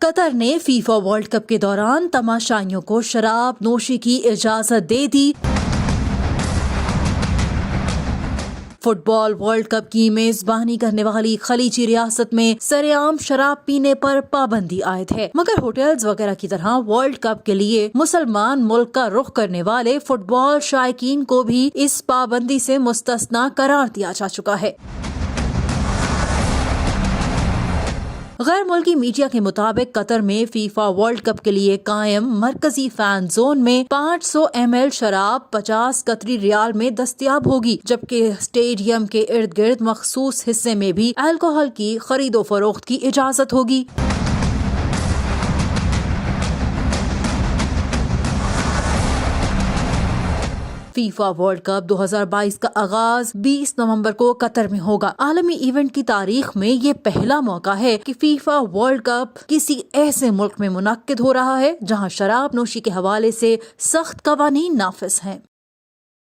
قطر نے FIFA world cup کے دوران تماشائیوں کو شراب نوشی کی اجازت دے دی۔ فٹ بال ورلڈ کپ کی میزبانی کرنے والی خلیجی ریاست میں سرے عام شراب پینے پر پابندی عائد ہے، مگر ہوٹلز وغیرہ کی طرح ورلڈ کپ کے لیے مسلمان ملک کا رخ کرنے والے فٹ بال شائقین کو بھی اس پابندی سے مستثنا قرار دیا جا چکا ہے۔ غیر ملکی میڈیا کے مطابق قطر میں فیفا ورلڈ کپ کے لیے قائم مرکزی فین زون میں 500 ml شراب 50 قطری ریال میں دستیاب ہوگی، جبکہ اسٹیڈیم کے ارد گرد مخصوص حصے میں بھی الکوہل کی خرید و فروخت کی اجازت ہوگی۔ فیفا ورلڈ کپ 2022 کا آغاز 20 نومبر کو قطر میں ہوگا۔ عالمی ایونٹ کی تاریخ میں یہ پہلا موقع ہے کہ فیفا ورلڈ کپ کسی ایسے ملک میں منعقد ہو رہا ہے جہاں شراب نوشی کے حوالے سے سخت قوانین نافذ ہیں۔